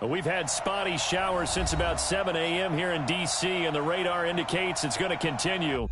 We've had spotty showers since about 7 a.m. here in D.C., and the radar indicates it's going to continue.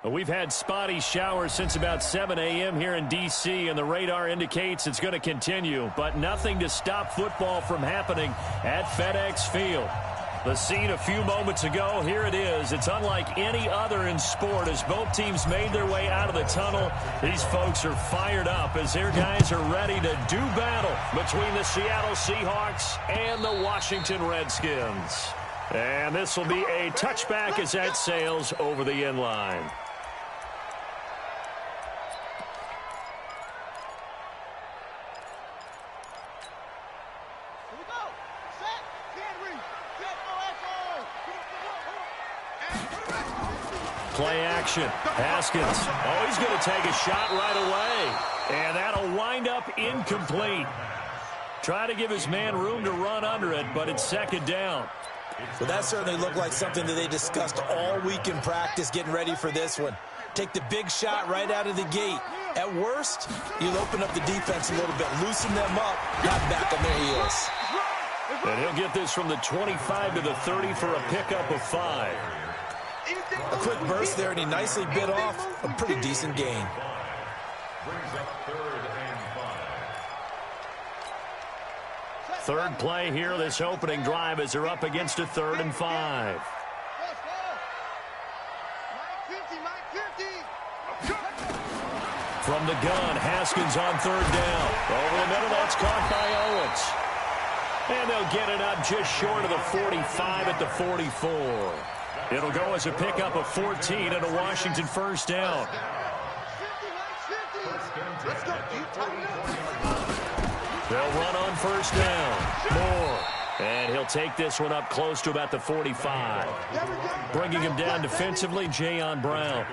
We've had spotty showers since about 7 a.m. here in D.C., and the radar indicates it's going to continue, but nothing to stop football from happening at FedEx Field. The scene a few moments ago, here it is. It's unlike any other in sport as both teams made their way out of the tunnel. These folks are fired up as their guys are ready to do battle between the Seattle Seahawks and the Washington Redskins. And this will be a touchback as that sails over the end line. Play action. Haskins. Oh, he's going to take a shot right away. And that'll wind up incomplete. Try to give his man room to run under it, but it's second down. Well, that certainly looked like something that they discussed all week in practice, getting ready for this one. Take the big shot right out of the gate. At worst, you'll open up the defense a little bit, loosen them up, not back on their heels. And he'll get this from the 25 to the 30 for a pickup of 5. A quick burst there, and he nicely bit off a pretty decent gain. Third play here, this opening drive, as they're up against a 3rd and 5. From the gun, Haskins on 3rd down. Over the middle, that's caught by Owens. And they'll get it up just short of the 45 at the 44. It'll go as a pickup of 14 and a Washington first down. They'll run on first down. Moore. And he'll take this one up close to about the 45. Bringing him down defensively, Jayon Brown.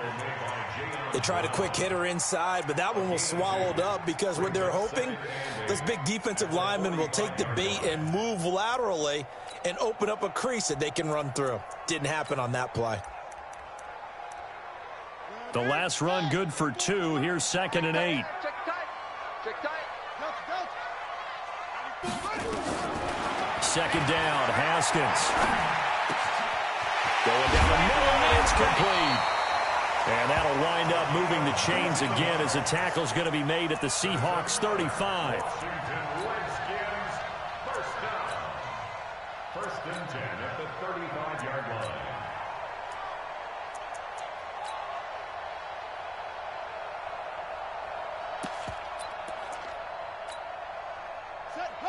They tried a quick hitter inside, but that one was swallowed up because what they're hoping, those big defensive linemen will take the bait and move laterally and open up a crease that they can run through. Didn't happen on that play. The last run good for 2. Here's 2nd and 8. Second down, Haskins. Going down the middle, and it's complete. And that'll wind up moving the chains again as the tackle's going to be made at the Seahawks 35. First and 10 at the 35-yard line.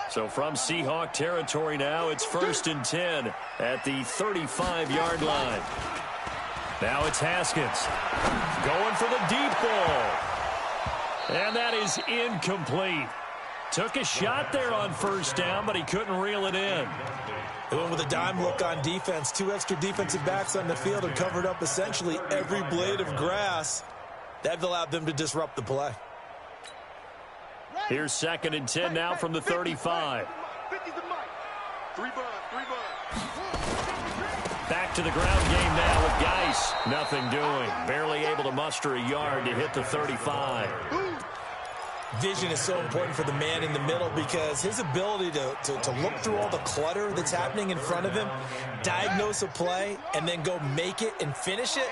So from Seahawk territory now, it's 1st and 10 at the 35-yard line. Now it's Haskins going for the deep ball. And that is incomplete. Took a shot there on first down, but he couldn't reel it in. They went with a dime look on defense. 2 extra defensive backs on the field and covered up essentially every blade of grass. That allowed them to disrupt the play. Here's 2nd and 10 now from the 35. Back to the ground game now with Geis. Nothing doing. Barely able to muster a yard to hit the 35. Vision is so important for the man in the middle because his ability to look through all the clutter that's happening in front of him, diagnose a play, and then go make it and finish it,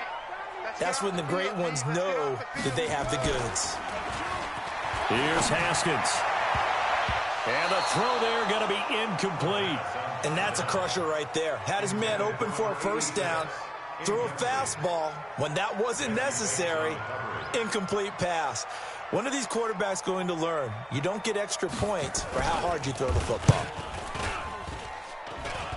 that's when the great ones know that they have the goods. Here's Haskins. And the throw there going to be incomplete. And that's a crusher right there. Had his man open for a first down, threw a fastball when that wasn't necessary, incomplete pass. One of these quarterbacks going to learn, you don't get extra points for how hard you throw the football.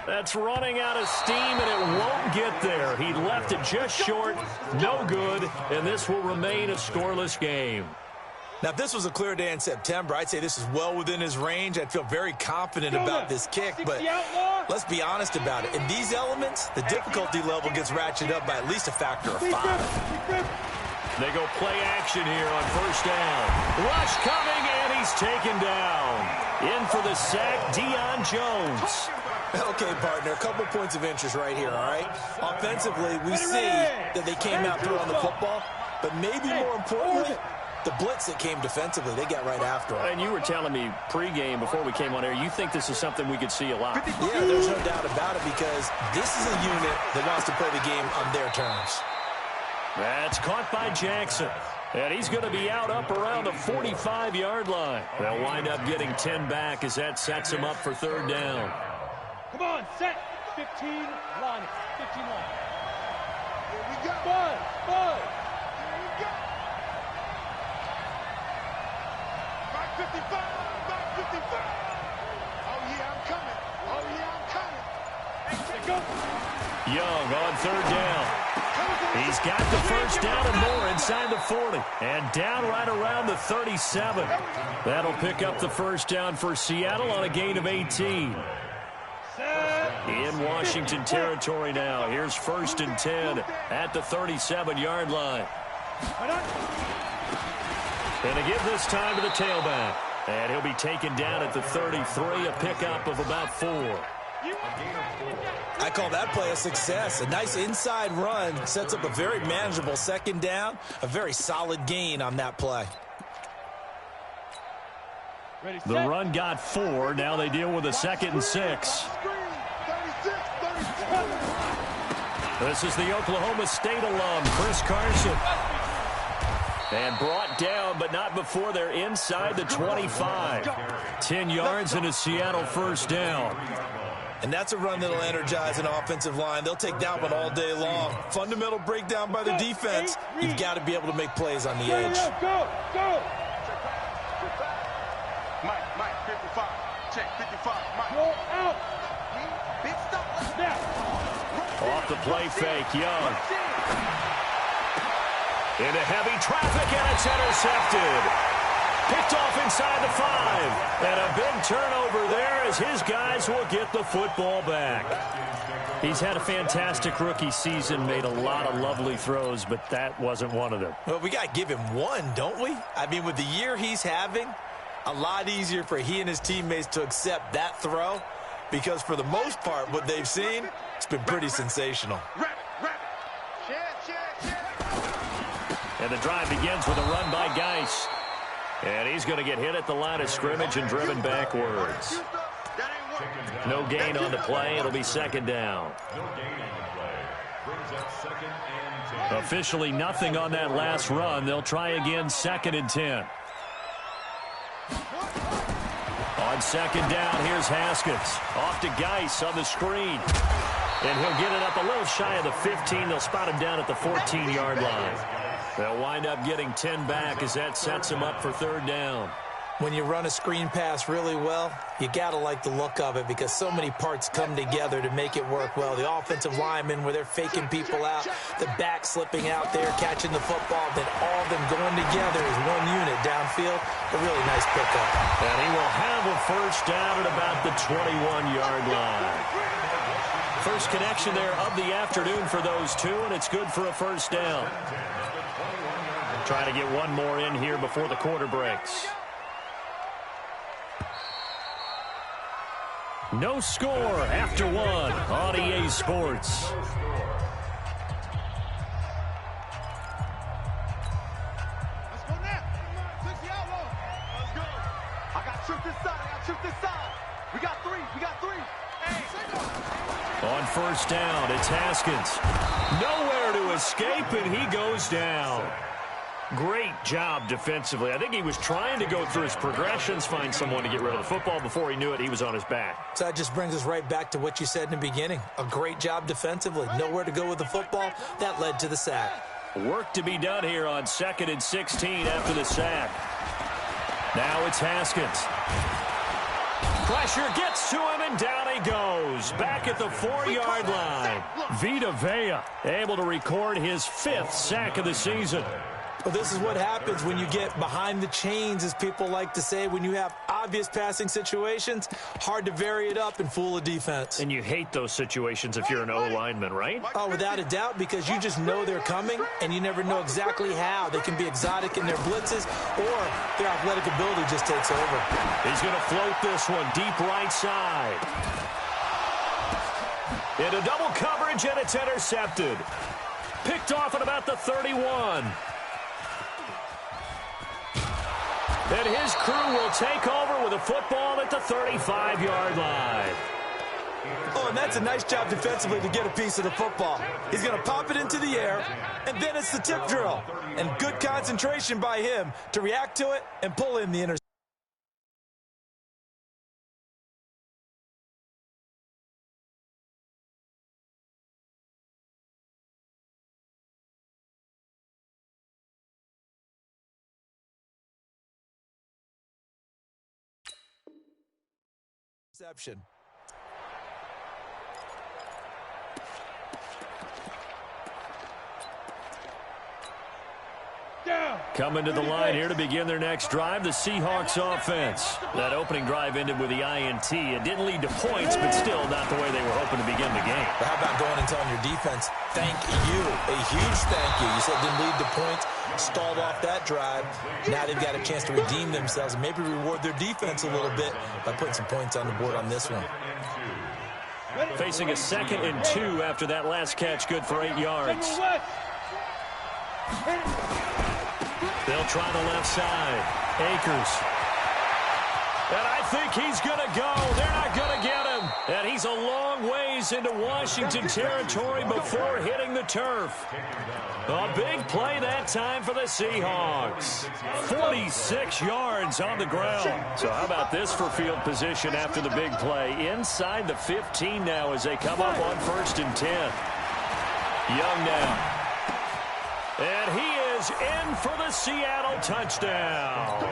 That's running out of steam, and it won't get there. He left it just short, no good, and this will remain a scoreless game. Now, if this was a clear day in September, I'd say this is well within his range. I'd feel very confident about this kick, but let's be honest about it. In these elements, the difficulty level gets ratcheted up by at least a factor of 5. They go play action here on first down. Rush coming, and he's taken down. In for the sack, Deion Jones. Okay, partner, a couple points of interest right here, all right? Offensively, we see that they came out throwing the football, but maybe more importantly, the blitz that came defensively, they got right after it. And you were telling me pregame before we came on air, you think this is something we could see a lot. Yeah, there's no doubt about it because this is a unit that wants to play the game on their terms. That's caught by Jackson. And he's going to be out up around the 45-yard line. They'll wind up getting 10 back as that sets him up for third down. Come on, set. 15 line. 15 line. Here we go. Bud. Here we go. Back 55. Back 55. Oh, yeah, I'm coming. Oh, yeah, I'm coming. Go. Young on third down. He's got the first down and more inside the 40. And down right around the 37. That'll pick up the first down for Seattle on a gain of 18. In Washington territory now. Here's first and 10 at the 37-yard line. And to give this time to the tailback. And he'll be taken down at the 33, a pickup of about 4. I call that play a success. A nice inside run sets up a very manageable second down, a very solid gain on that play. The run got 4. Now they deal with a 2nd and 6. This is the Oklahoma State alum, Chris Carson. And brought down, but not before they're inside the 25. 10 yards and a Seattle first down. And that's a run that'll energize an offensive line. They'll take that one all day long. Fundamental breakdown by the defense. You've got to be able to make plays on the edge. Go. Mike, 55. Check, 55. Mike. Go out. Big stop. Off the play fake, Young. Into heavy traffic, and it's intercepted. Picked off inside the 5. And a big turnover there as his guys will get the football back. He's had a fantastic rookie season, made a lot of lovely throws, but that wasn't one of them. Well, we got to give him one, don't we? I mean, with the year he's having, a lot easier for he and his teammates to accept that throw because for the most part, what they've seen, it's been pretty sensational. And the drive begins with a run by Geis. And he's going to get hit at the line of scrimmage and driven backwards. No gain on the play. It'll be second down. Officially nothing on that last run. They'll try again, 2nd and 10. On second down, here's Haskins. Off to Geis on the screen. And he'll get it up a little shy of the 15. They'll spot him down at the 14-yard line. They'll wind up getting 10 back as that sets him up for third down. When you run a screen pass really well, you got to like the look of it because so many parts come together to make it work well. The offensive linemen where they're faking people out, the back slipping out there, catching the football, then all of them going together as one unit downfield. A really nice pickup. And he will have a first down at about the 21-yard line. First connection there of the afternoon for those two, and it's good for a first down. Try to get one more in here before the quarter breaks. No score after one on EA Sports. shoot this side. I shoot this side. We got three. On first down, it's Haskins. Nowhere to escape, and he goes down. Great job defensively. I think he was trying to go through his progressions, find someone to get rid of the football. Before he knew it, he was on his back. So that just brings us right back to what you said in the beginning. A great job defensively. Nowhere to go with the football. That led to the sack. Work to be done here on 2nd and 16 after the sack. Now it's Haskins. Pressure gets to him, and down he goes. Back at the 4-yard line. Vita Vea able to record his 5th sack of the season. Well, this is what happens when you get behind the chains, as people like to say. When you have obvious passing situations, hard to vary it up and fool a defense. And you hate those situations if you're an O-lineman, right? Oh, without a doubt, because you just know they're coming, and you never know exactly how. They can be exotic in their blitzes, or their athletic ability just takes over. He's going to float this one deep right side. Into double coverage, and it's intercepted. Picked off at about the 31. And his crew will take over with a football at the 35-yard line. Oh, and that's a nice job defensively to get a piece of the football. He's going to pop it into the air, and then it's the tip drill. And good concentration by him to react to it and pull in the interception. Coming to the line here to begin their next drive, the Seahawks offense. That opening drive ended with the INT. It didn't lead to points, but still not the way they were hoping to begin the game. But how about going and telling your defense, thank you, a huge thank you. You said it didn't lead to points, stalled off that drive. Now they've got a chance to redeem themselves and maybe reward their defense a little bit by putting some points on the board on this one. Facing a 2nd and 2 after that last catch, good for 8 yards. They'll try the left side. Akers. And I think he's going to go. They're not going to get him. And he's a long ways into Washington territory before hitting the turf. A big play that time for the Seahawks. 46 yards on the ground. So how about this for field position after the big play? Inside the 15 now as they come up on 1st and 10. Young now. And he is in for the Seattle touchdown.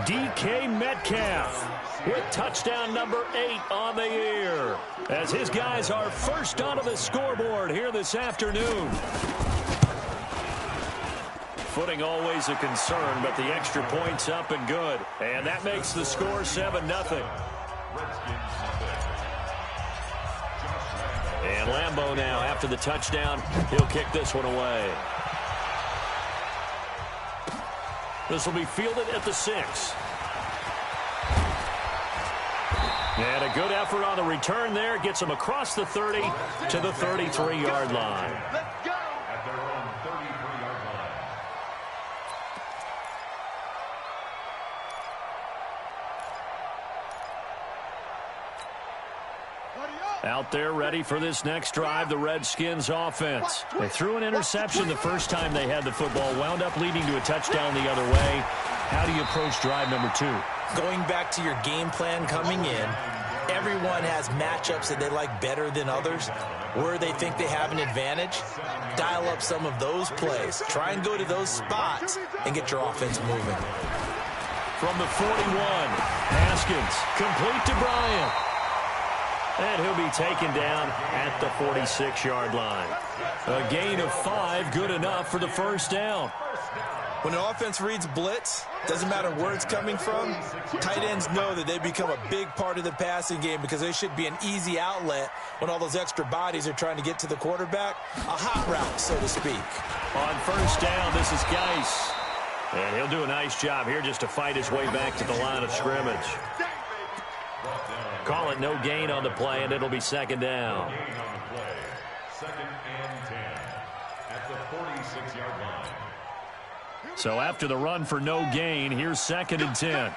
DK Metcalf with touchdown number 8 on the year, as his guys are first onto the scoreboard here this afternoon. Footing always a concern, but the extra point's up and good. And that makes the score 7-0. And Lambeau now, after the touchdown, he'll kick this one away. This will be fielded at the 6. And a good effort on the return there. Gets him across the 30 to the 33-yard line. Let's go. At their own 33-yard line. Out there ready for this next drive, the Redskins offense. They threw an interception the first time they had the football, wound up leading to a touchdown the other way. How do you approach drive number 2? Going back to your game plan coming in, everyone has matchups that they like better than others, where they think they have an advantage. Dial up some of those plays. Try and go to those spots and get your offense moving. From the 41, Haskins, complete to Bryant. And he'll be taken down at the 46-yard line. A gain of 5, good enough for the first down. When an offense reads blitz, doesn't matter where it's coming from, tight ends know that they become a big part of the passing game because they should be an easy outlet when all those extra bodies are trying to get to the quarterback. A hot route, so to speak. On first down, this is Geis. And he'll do a nice job here just to fight his way back to the line of scrimmage. Call it no gain on the play, and it'll be 2nd down. Gain on the play. 2nd and 10 at the 46-yard line. So after the run for no gain, here's 2nd and 10.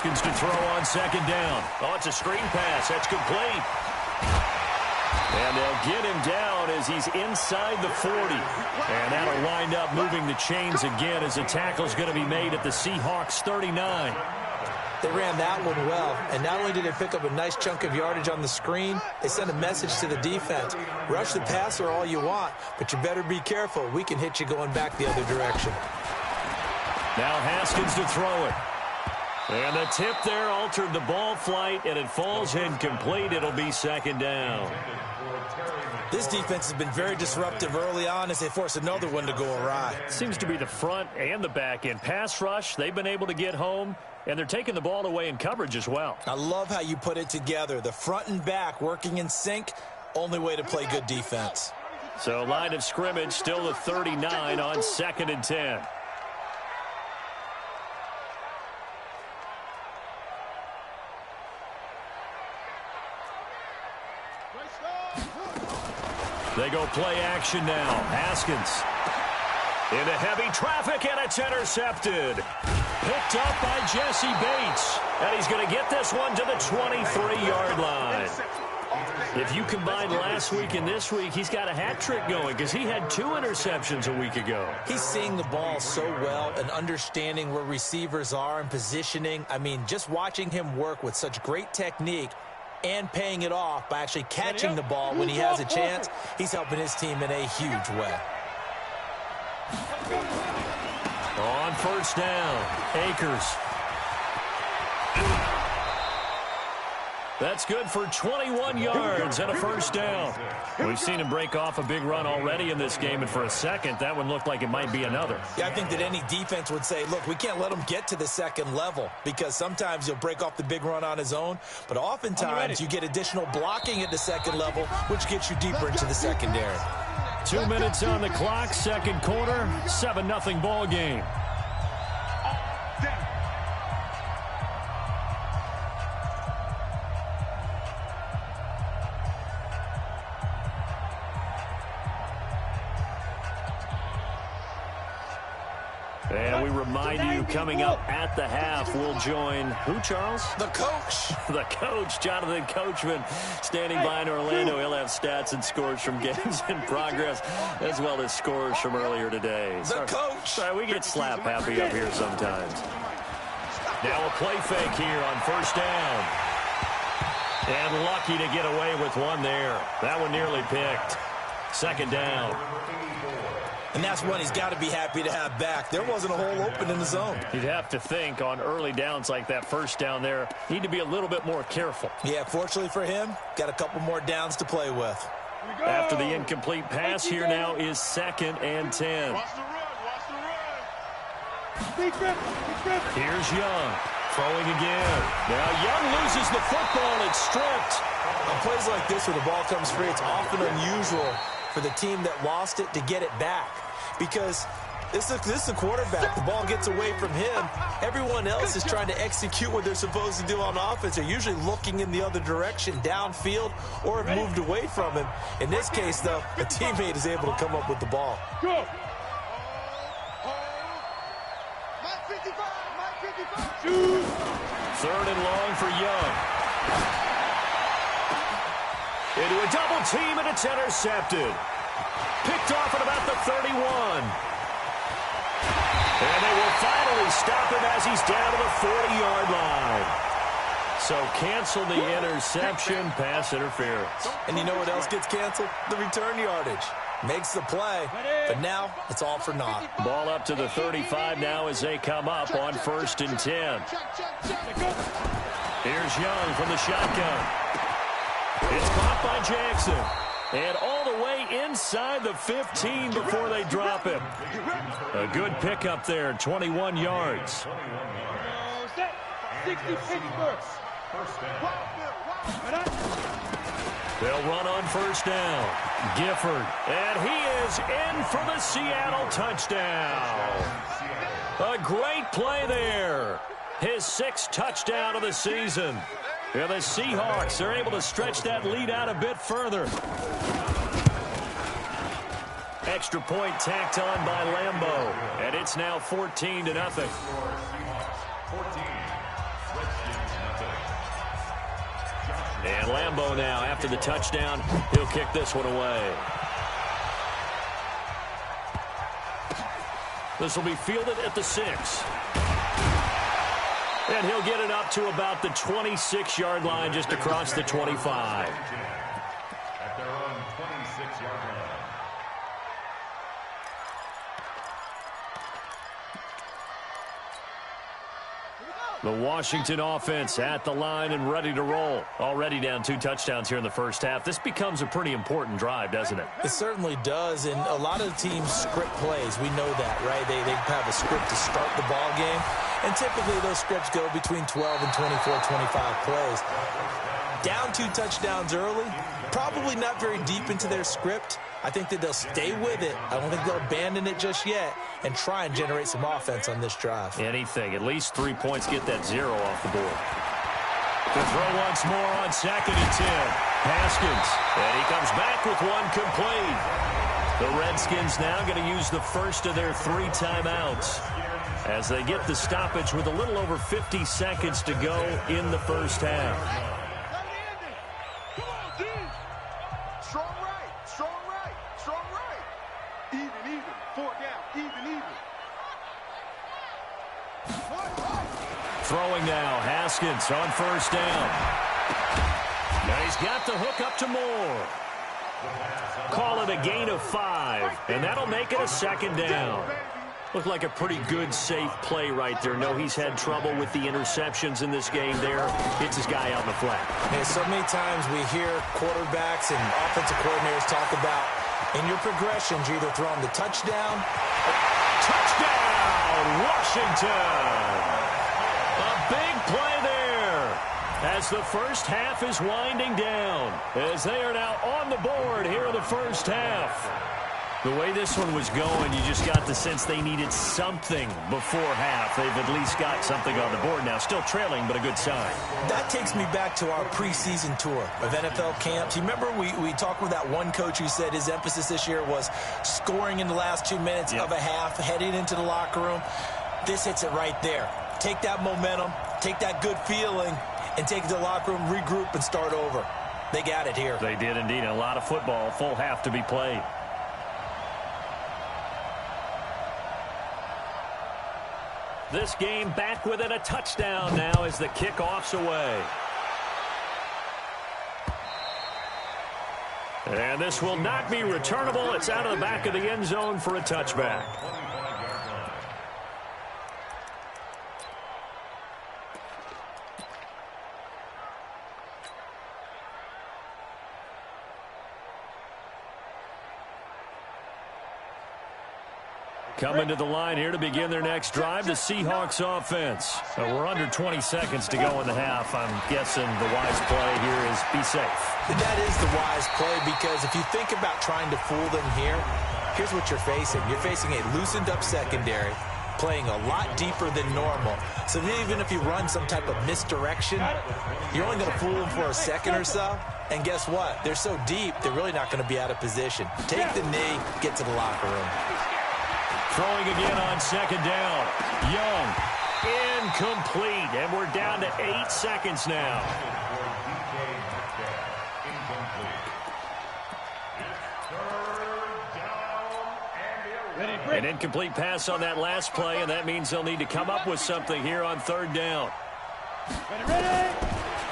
Haskins to throw on second down. Oh, it's a screen pass. That's complete. And they'll get him down as he's inside the 40. And that'll wind up moving the chains again as the tackle's going to be made at the Seahawks 39. They ran that one well, and not only did they pick up a nice chunk of yardage on the screen, they sent a message to the defense. Rush the passer all you want, but you better be careful. We can hit you going back the other direction. Now Haskins to throw it. And the tip there altered the ball flight, and it falls incomplete. It'll be second down. This defense has been very disruptive early on as they force another one to go awry. Seems to be the front and the back end. Pass rush, they've been able to get home, and they're taking the ball away in coverage as well. I love how you put it together. The front and back working in sync, only way to play good defense. So line of scrimmage still the 39 on 2nd and 10. They go play action now. Haskins into heavy traffic, and it's intercepted. Picked up by Jesse Bates. And he's going to get this one to the 23-yard line. If you combine last week and this week, he's got a hat trick going because he had 2 interceptions a week ago. He's seeing the ball so well and understanding where receivers are and positioning. I mean, just watching him work with such great technique and paying it off by actually catching the ball when he has a chance, he's helping his team in a huge way. On first down, Akers. That's good for 21 yards and a first down. We've seen him break off a big run already in this game, and for a second, that one looked like it might be another. Yeah, I think that any defense would say, look, we can't let him get to the second level because sometimes he'll break off the big run on his own, but oftentimes you get additional blocking at the second level, which gets you deeper into the secondary. 2 minutes on the clock, second quarter, 7-0 ball game. And we remind you, coming up at the half, we'll join who, Charles? The coach. The coach, Jonathan Coachman, standing by in Orlando. He'll have stats and scores from games in progress, as well as scores from earlier today. The coach. Sorry, we get slap happy up here sometimes. Now a play fake here on first down. And lucky to get away with one there. That one nearly picked. Second down. And that's one he's got to be happy to have back. There wasn't a hole open in the zone. You'd have to think on early downs like that first down there, need to be a little bit more careful. Yeah, fortunately for him, got a couple more downs to play with. After the incomplete pass, here now is 2nd and 10. Watch the run. Watch the run. Here's Young. Throwing again. Now Young loses the football. It's stripped. On plays like this where the ball comes free, it's often unusual for the team that lost it to get it back. Because this is the quarterback. The ball gets away from him. Everyone else is trying to execute what they're supposed to do on offense. They're usually looking in the other direction, downfield, or have moved away from him. In this case, though, a teammate is able to come up with the ball. Go. Mike 55. Mike 55. Shoot. 3rd and long for Young. Into a double team, and it's intercepted. Picked off at about the 31. And they will finally stop him as he's down to the 40-yard line. So cancel the interception, pass interference. And you know what else gets canceled? The return yardage. Makes the play, but now it's all for naught. Ball up to the 35 now as they come up on 1st and 10. Here's Young from the shotgun. It's caught by Jackson. And all the way inside the 15 before they drop him. A good pickup there, 21 yards. 60 Pittsburgh. They'll run on first down. Gifford. And he is in for the Seattle touchdown. A great play there. His 6th touchdown of the season. And the Seahawks are able to stretch that lead out a bit further. Extra point tacked on by Lambeau. And it's now 14-0. And Lambeau now, after the touchdown, he'll kick this one away. This will be fielded at the 6. And he'll get it up to about the 26-yard line, just across the 25. At their own 26-yard line. The Washington offense at the line and ready to roll. Already down 2 touchdowns here in the first half. This becomes a pretty important drive, doesn't it? It certainly does, and a lot of teams script plays. We know that, right? They have a script to start the ball game, and typically those scripts go between 12 and 24, 25 plays. Down 2 touchdowns early, probably not very deep into their script. I think that they'll stay with it. I don't think they'll abandon it just yet and try and generate some offense on this drive. Anything. At least 3 points, get that 0 off the board. To throw once more on 2nd and 10. Haskins. And he comes back with one complete. The Redskins now going to use the first of their 3 timeouts as they get the stoppage with a little over 50 seconds to go in the first half. Come on, D. Strong right, strong right, strong right. Even, 4 down, even. Throwing now, Haskins on 1st down. Now he's got the hook up to Moore. Call it a gain of 5, and that'll make it a 2nd down. Looked like a pretty good, safe play right there. No, he's had trouble with the interceptions in this game there. Hits his guy out in the flat. And so many times we hear quarterbacks and offensive coordinators talk about, in your progressions, you either throw them the touchdown. Touchdown, Washington! A big play there as the first half is winding down, as they are now on the board here in the first half. The way this one was going, you just got the sense they needed something before half. They've at least got something on the board now. Still trailing, but a good sign. That takes me back to our preseason tour of NFL camps. You remember we talked with that one coach who said his emphasis this year was scoring in the last 2 minutes of a half, heading into the locker room. This hits it right there. Take that momentum, take that good feeling, and take it to the locker room, regroup, and start over. They got it here. They did indeed. A lot of football, full half to be played. This game back within a touchdown now as the kickoff's away. And this will not be returnable. It's out of the back of the end zone for a touchback. Coming to the line here to begin their next drive, the Seahawks offense. We're under 20 seconds to go in the half. I'm guessing the wise play here is be safe. That is the wise play, because if you think about trying to fool them here, here's what you're facing. You're facing a loosened up secondary, playing a lot deeper than normal. So even if you run some type of misdirection, you're only going to fool them for a second or so. And guess what? They're so deep, they're really not going to be out of position. Take the knee, get to the locker room. Throwing again on 2nd down. Young, incomplete. And we're down to 8 seconds now. An incomplete pass on that last play, and that means they'll need to come up with something here on 3rd down.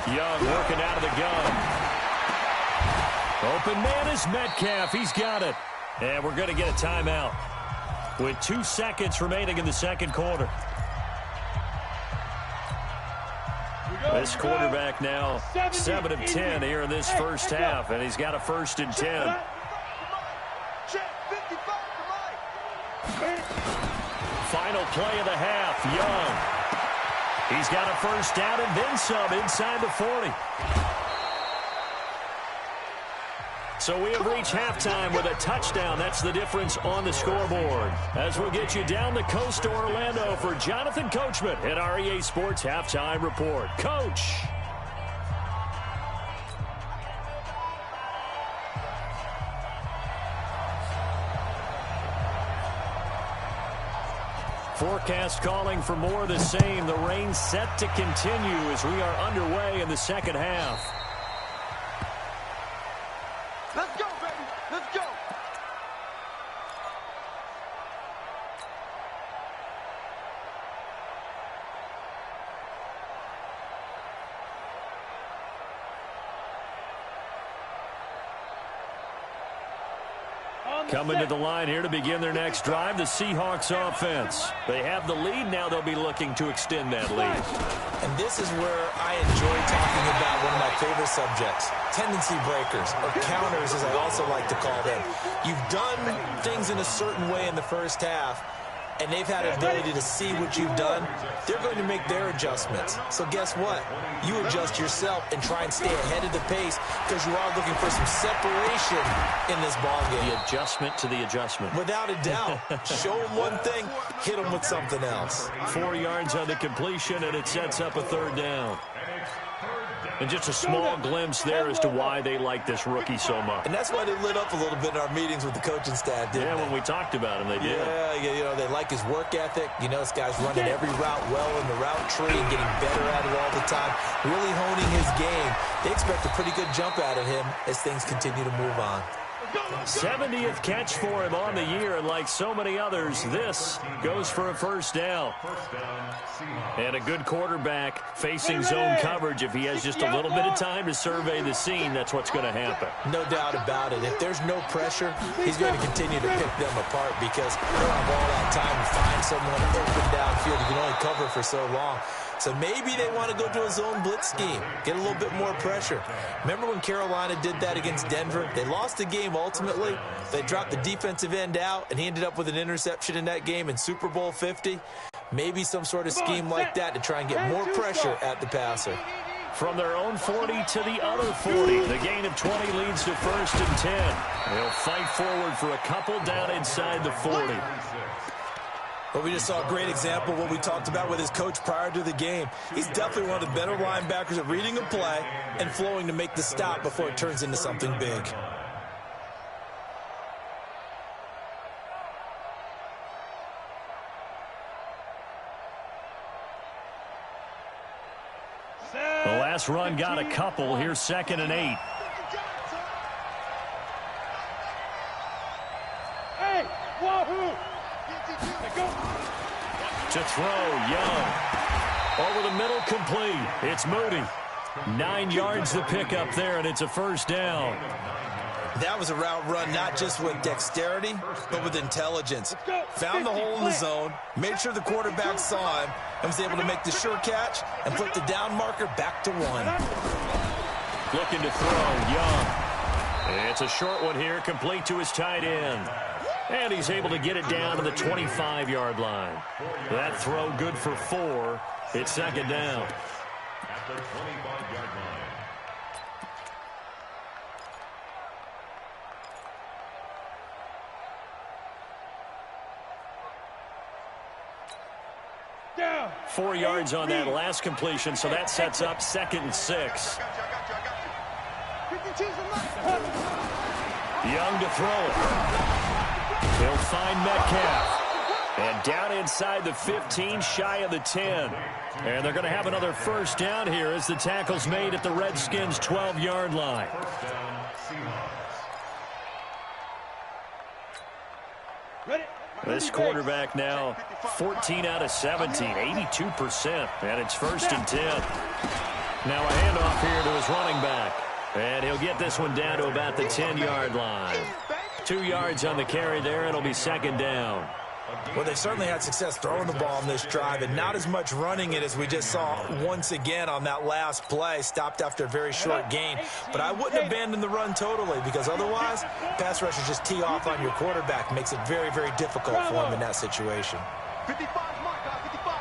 Young working out of the gun. Open man is Metcalf. He's got it. And we're going to get a timeout with 2 seconds remaining in the second quarter. This quarterback now 7 of 10 here in this first half, and he's got a 1st and 10. Final play of the half, Young. He's got a 1st down and then some inside the 40. So we have reached halftime with a touchdown. That's the difference on the scoreboard. As we'll get you down the coast to Orlando for Jonathan Coachman at our EA Sports Halftime Report. Coach. Forecast calling for more of the same. The rain set to continue as we are underway in the second half. Let's go. Coming to the line here to begin their next drive, the Seahawks offense. They have the lead. Now they'll be looking to extend that lead. And this is where I enjoy talking about one of my favorite subjects, tendency breakers, or counters as I also like to call them. You've done things in a certain way in the first half, and they've had the ability to see what you've done. They're going to make their adjustments. So guess what? You adjust yourself and try and stay ahead of the pace because you are looking for some separation in this ballgame. The adjustment to the adjustment. Without a doubt. Show them one thing, hit them with something else. 4 yards on the completion, and it sets up a third down. And just a small glimpse there as to why they like this rookie so much. And that's why they lit up a little bit in our meetings with the coaching staff, didn't they? When we talked about him, they did. Yeah, you know, they like his work ethic. You know, this guy's running every route well in the route tree and getting better at it all the time, really honing his game. They expect a pretty good jump out of him as things continue to move on. 70th catch for him on the year, and like so many others, this goes for a first down. And a good quarterback facing zone coverage. If he has just a little bit of time to survey the scene, that's what's going to happen. No doubt about it. If there's no pressure, he's going to continue to pick them apart because they don't have all that time to find someone open downfield. You can only cover for so long. So maybe they want to go to a zone blitz scheme, get a little bit more pressure. Remember when Carolina did that against Denver? They lost the game ultimately. They dropped the defensive end out, and he ended up with an interception in that game in Super Bowl 50. Maybe some sort of scheme like that to try and get more pressure at the passer. From their own 40 to the other 40. The gain of 20 leads to 1st and 10. They'll fight forward for a couple down inside the 40. Well, we just saw a great example of what we talked about with his coach prior to the game. He's definitely one of the better linebackers at reading a play and flowing to make the stop before it turns into something big. The last run got a couple. Here's 2nd and 8. Hey, wahoo! To throw, Young. Over the middle, complete. It's Moody. 9 yards to pick up there, and it's a first down. That was a route run not just with dexterity, but with intelligence. Found the hole in the zone, made sure the quarterback saw him, and was able to make the sure catch and put the down marker back to 1. Looking to throw, Young. It's a short one here, complete to his tight end. And he's able to get it down to the 25-yard line. That throw good for 4. It's 2nd down. At the 25-yard line. Down. 4 yards on that last completion, so that sets up 2nd and 6. Young to throw it. He'll find Metcalf. And down inside the 15, shy of the 10. And they're going to have another first down here as the tackle's made at the Redskins' 12-yard line. This quarterback now 14 out of 17, 82%. And it's 1st and 10. Now a handoff here to his running back. And he'll get this one down to about the 10-yard line. 2 yards on the carry there. It'll be 2nd down. Well, they've certainly had success throwing the ball on this drive and not as much running it as we just saw once again on that last play. Stopped after a very short gain. But I wouldn't abandon the run totally because otherwise, pass rushers just tee off on your quarterback. Makes it very, very difficult for him in that situation. 55 mark, 55.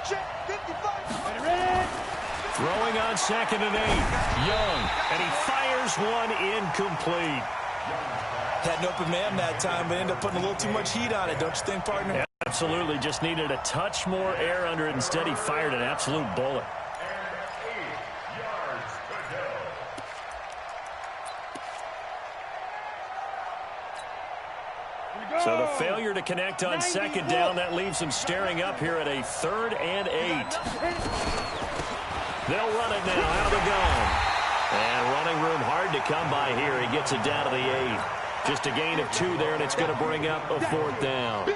Check, 55. Ready? Throwing on 2nd and 8. Young, and he fires one incomplete. Had an open man that time, but ended up putting a little too much heat on it, don't you think, partner? Yeah, absolutely. Just needed a touch more air under it. Instead, he fired an absolute bullet. So the failure to connect on 2nd down, that leaves them staring up here at a 3rd and 8. They'll run it now out of the gun. And running to come by here. He gets it down to the 8. Just a gain of 2 there, and it's going to bring up a 4th down.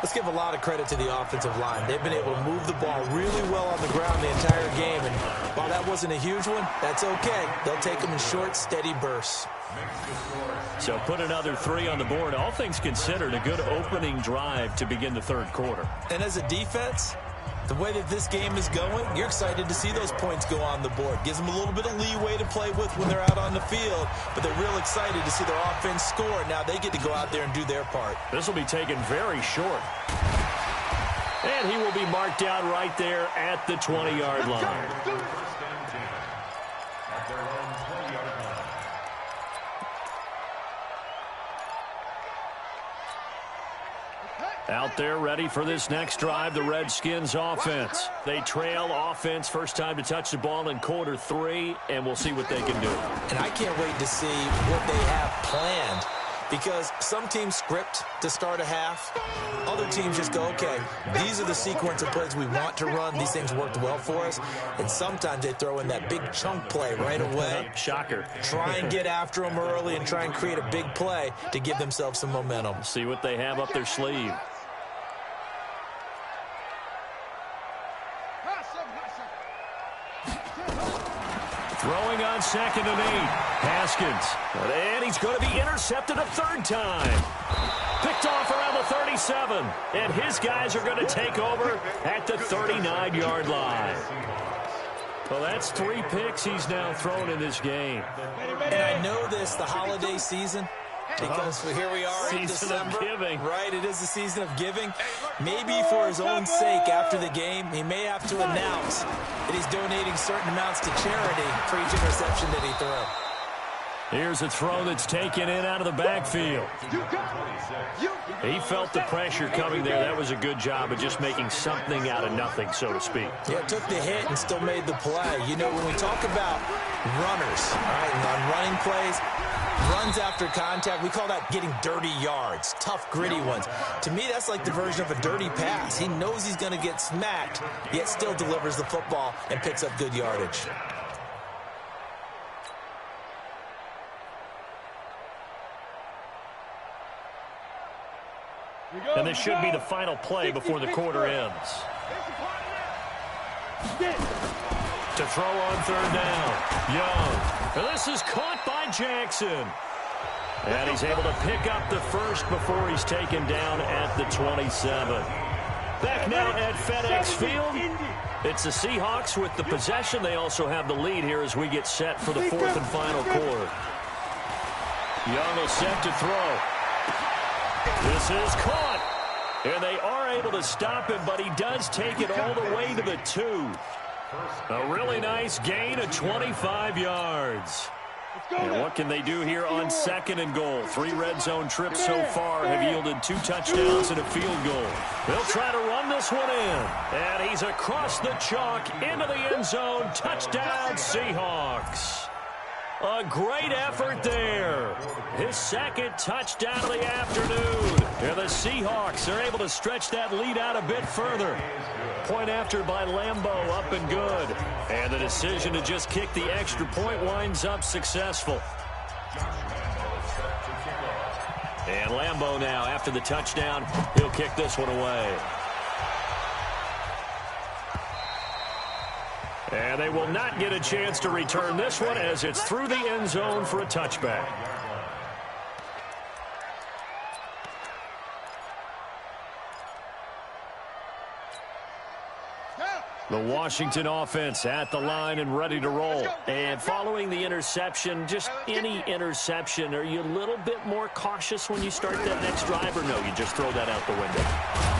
Let's give a lot of credit to the offensive line. They've been able to move the ball really well on the ground the entire game. And while that wasn't a huge one, that's okay. They'll take them in short, steady bursts. So put another 3 on the board. All things considered, a good opening drive to begin the 3rd quarter. And as a defense, the way that this game is going, you're excited to see those points go on the board. Gives them a little bit of leeway to play with when they're out on the field, but they're real excited to see their offense score. Now they get to go out there and do their part. This will be taken very short. And he will be marked down right there at the 20-yard line. Out there ready for this next drive, the Redskins offense. They trail offense, first time to touch the ball in quarter 3, and we'll see what they can do. And I can't wait to see what they have planned, because some teams script to start a half. Other teams just go, okay, these are the sequence of plays we want to run. These things worked well for us. And sometimes they throw in that big chunk play right away. Shocker. Try and get after them early and try and create a big play to give themselves some momentum. See what they have up their sleeve. Throwing on 2nd and 8. Haskins. And he's going to be intercepted a 3rd time. Picked off around the 37. And his guys are going to take over at the 39-yard line. Well, that's 3 picks he's now thrown in this game. And I know this, the holiday season, because here we are in December, right? It is the season of giving. Maybe for his own sake after the game, he may have to announce that he's donating certain amounts to charity for each interception that he threw. Here's a throw that's taken in out of the backfield. He felt the pressure coming there. That was a good job of just making something out of nothing, so to speak. Yeah, took the hit and still made the play. You know, when we talk about runners, all right, and on running plays, runs after contact, we call that getting dirty yards, tough, gritty ones. To me, that's like the version of a dirty pass. He knows he's going to get smacked, yet still delivers the football and picks up good yardage. And this should be the final play before the quarter ends. To throw on 3rd down. Young. And this is caught by Jackson. And he's able to pick up the 1st before he's taken down at the 27. Back now at FedEx Field. It's the Seahawks with the possession. They also have the lead here as we get set for the 4th and final quarter. Young is set to throw. This is caught. And they are able to stop him, but he does take it all the way to the 2. A really nice gain of 25 yards. And what can they do here on 2nd and goal? 3 red zone trips so far have yielded 2 touchdowns and a field goal. They'll try to run this one in. And he's across the chalk into the end zone. Touchdown, Seahawks. A great effort there. His 2nd touchdown of the afternoon. And the Seahawks are able to stretch that lead out a bit further. Point after by Lambeau, up and good. And the decision to just kick the extra point winds up successful. And Lambeau now, after the touchdown, he'll kick this one away. And they will not get a chance to return this one as it's through the end zone for a touchback. The Washington offense at the line and ready to roll. And following the interception, just any interception, are you a little bit more cautious when you start that next drive, or no, you just throw that out the window?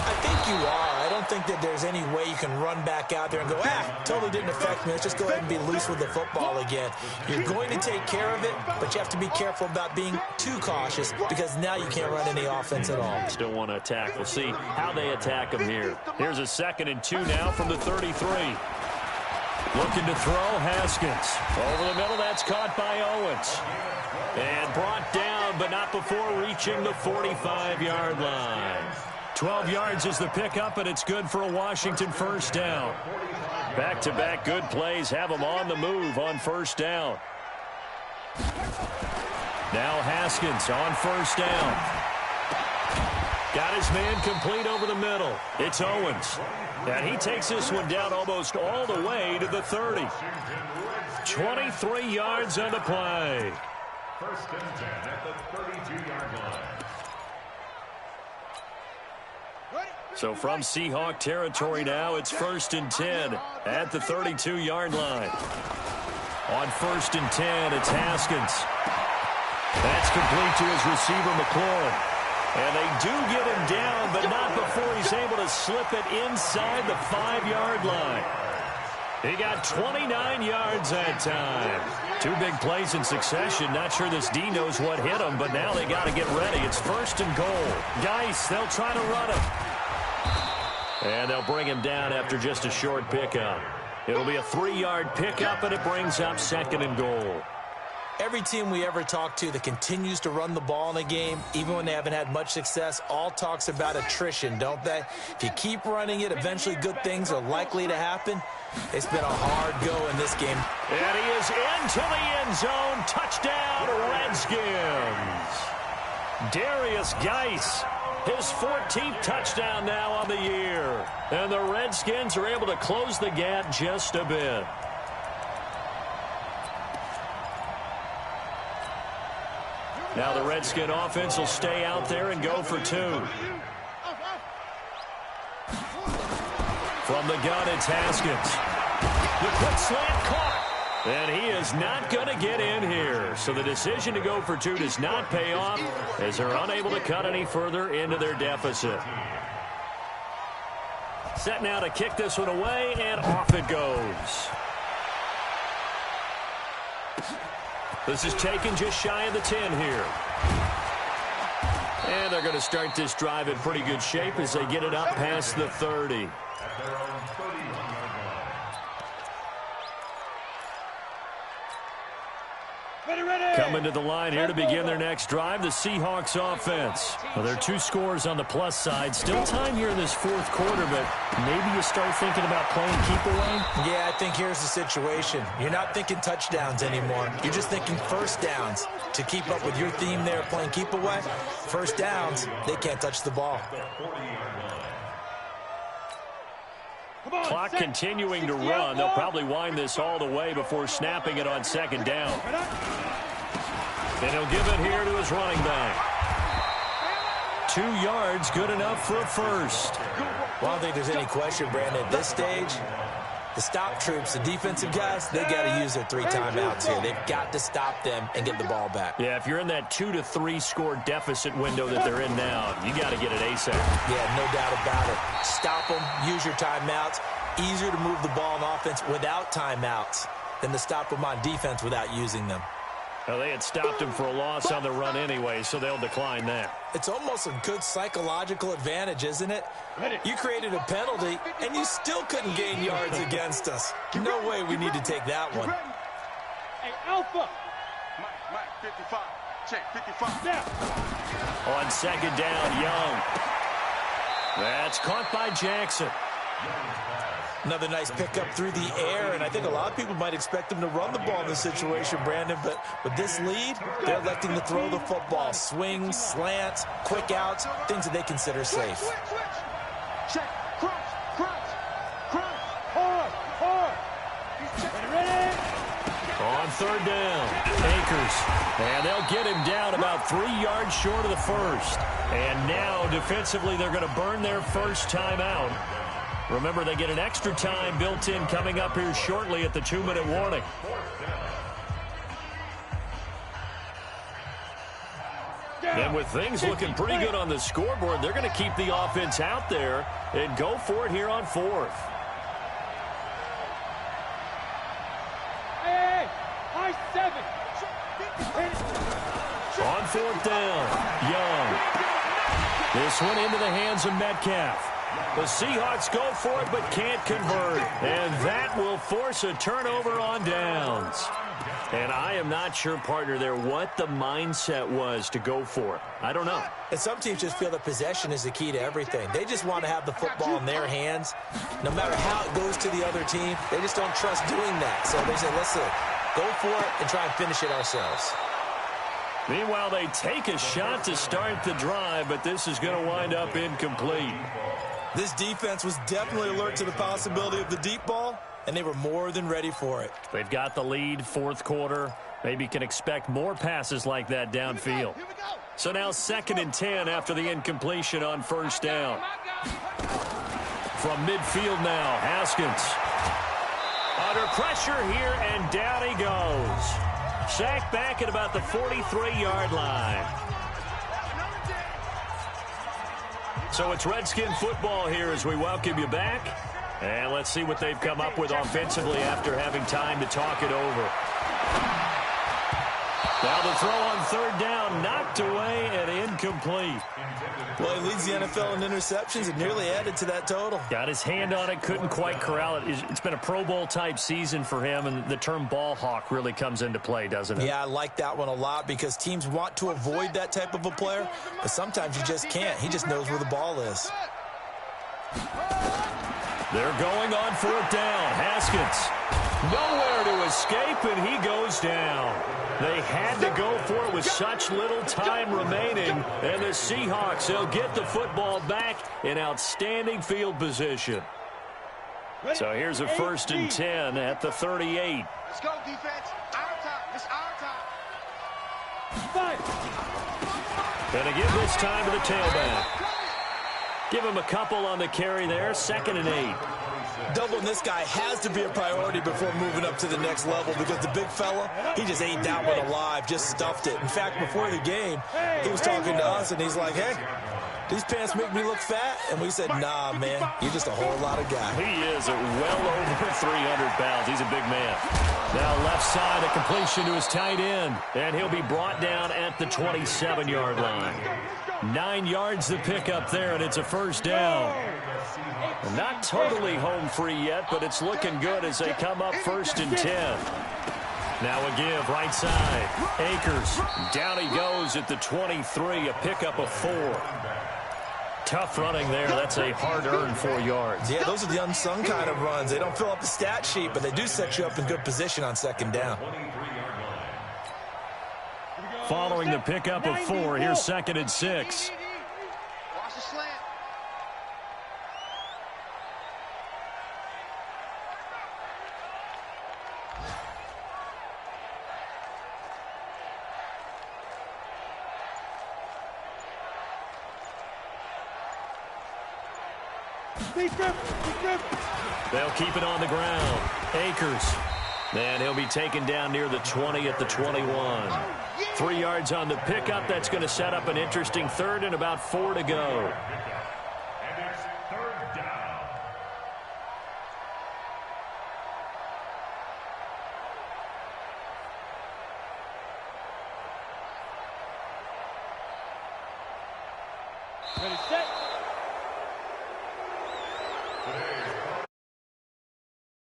I think you are. I don't think that there's any way you can run back out there and go, totally didn't affect me. Let's just go ahead and be loose with the football again. You're going to take care of it, but you have to be careful about being too cautious because now you can't run any offense at all. Still want to attack. We'll see how they attack them here. Here's a 2nd and 2 now from the 33. Looking to throw, Haskins. Over the middle, that's caught by Owens. And brought down, but not before reaching the 45-yard line. 12 yards is the pickup, and it's good for a Washington 1st down. Back-to-back good plays have them on the move on 1st down. Now Haskins on first down. Got his man complete over the middle. It's Owens. And he takes this one down almost all the way to the 30. 23 yards on the play. First and 10 at the 32-yard line. So from Seahawk territory now, it's 1st and 10 at the 32-yard line. On 1st and 10, it's Haskins. That's complete to his receiver, McLaurin. And they do get him down, but not before he's able to slip it inside the 5-yard line. He got 29 yards that time. 2 big plays in succession. Not sure this D knows what hit him, but now they got to get ready. It's 1st and goal. Geis, they'll try to run him. And they'll bring him down after just a short pickup. It'll be a 3-yard pickup, and it brings up 2nd and goal. Every team we ever talk to that continues to run the ball in a game, even when they haven't had much success, all talks about attrition, don't they? If you keep running it, eventually good things are likely to happen. It's been a hard go in this game. And he is into the end zone. Touchdown, Redskins. Darius Geis, his 14th touchdown now on the year. And the Redskins are able to close the gap just a bit. Now the Redskin offense will stay out there and go for 2. From the gun, it's Haskins. The quick slant caught. And he is not going to get in here. So the decision to go for 2 does not pay off as they're unable to cut any further into their deficit. Set now to kick this one away, and off it goes. This is taken just shy of the 10 here. And they're going to start this drive in pretty good shape as they get it up past the 30. Coming to the line here to begin their next drive, the Seahawks offense. Well, there are 2 scores on the plus side. Still time here in this 4th quarter, but maybe you start thinking about playing keep away? Yeah, I think here's the situation. You're not thinking touchdowns anymore. You're just thinking first downs. To keep up with your theme there, playing keep away, first downs, they can't touch the ball. Clock continuing to run. They'll probably wind this all the way before snapping it on 2nd down. And he'll give it here to his running back. 2 yards, good enough for a first. Well, I don't think there's any question, Brandon, at this stage, the stop troops, the defensive guys, they got to use their 3 timeouts here. They've got to stop them and get the ball back. Yeah, if you're in that 2 to 3 score deficit window that they're in now, you got to get it ASAP. Yeah, no doubt about it. Stop them, use your timeouts. Easier to move the ball on offense without timeouts than to stop them on defense without using them. Well, they had stopped him for a loss on the run anyway, so they'll decline that. It's almost a good psychological advantage, isn't it? You created a penalty, and you still couldn't gain yards against us. No way we need to take that one. Hey, Alpha. Mike, 55. Check, 55. Now. On 2nd down, Young. That's caught by Jackson. Another nice pickup through the air, and I think a lot of people might expect them to run the ball in this situation, Brandon, but with this lead, they're electing to throw the football. Swings, slants, quick outs, things that they consider safe. Check, crunch, hard. Ready? On 3rd down, Akers. And they'll get him down about 3 yards short of the first. And now, defensively, they're going to burn their first timeout. Remember, they get an extra time built in coming up here shortly at the 2-minute warning. And with things looking pretty good on the scoreboard, they're going to keep the offense out there and go for it here on 4th. Hey, high 7. On 4th down, Young. This one into the hands of Metcalf. The Seahawks go for it but can't convert. And that will force a turnover on downs. And I am not sure, partner, there what the mindset was to go for it. I don't know. And some teams just feel that possession is the key to everything. They just want to have the football in their hands. No matter how it goes to the other team, they just don't trust doing that. So they say, listen, Go for it and try and finish it ourselves. Meanwhile, they take a shot to start the drive, but this is going to wind up incomplete. This defense was definitely alert to the possibility of the deep ball, and they were more than ready for it. They've got the lead, fourth quarter. Maybe can expect more passes like that downfield. So now 2nd and 10 after the incompletion on first down. From midfield now, Haskins. Under pressure here, and down he goes. Sacked back at about the 43-yard line. So it's Redskin football here as we welcome you back. And let's see what they've come up with offensively after having time to talk it over. Now the throw on 3rd down, knocked away and incomplete. Well, he leads the NFL in interceptions and nearly added to that total. Got his hand on it, couldn't quite corral it. It's been a Pro Bowl-type season for him, and the term ball hawk really comes into play, doesn't it? Yeah, I like that one a lot because teams want to avoid that type of a player, but sometimes you just can't. He just knows where the ball is. They're going on 4th down. Haskins. Nowhere to escape, and he goes down. They had to go for it with such little time remaining, and the Seahawks, they'll get the football back in outstanding field position. So here's a 1st and 10 at the 38. Let's go, defense. Our time. It's our time. And to give this time to the tailback. Give him a couple on the carry there, 2nd and 8. Doubling this guy has to be a priority before moving up to the next level because the big fella, he just ate that one alive, just stuffed it. In fact, before the game, he was talking to us, and he's like, hey, these pants make me look fat. And we said, nah, man, you're just a whole lot of guy. He is well over 300 pounds. He's a big man. Now left side, a completion to his tight end, and he'll be brought down at the 27-yard line. 9 yards to pick up there, and it's a 1st down. Not totally home free yet, but it's looking good as they come up 1st and 10. Now a give, right side. Akers, down he goes at the 23, a pickup of 4. Tough running there. That's a hard-earned 4 yards. Yeah, those are the unsung kind of runs. They don't fill up the stat sheet, but they do set you up in good position on 2nd down. Following the pickup of 4, here's 2nd and 6. Watch the slant. They'll keep it on the ground. Akers. And he'll be taken down near the 20 at the 21. 3 yards on the pickup. That's going to set up an interesting 3rd and about 4 to go. And it's 3rd down. Ready, set. Today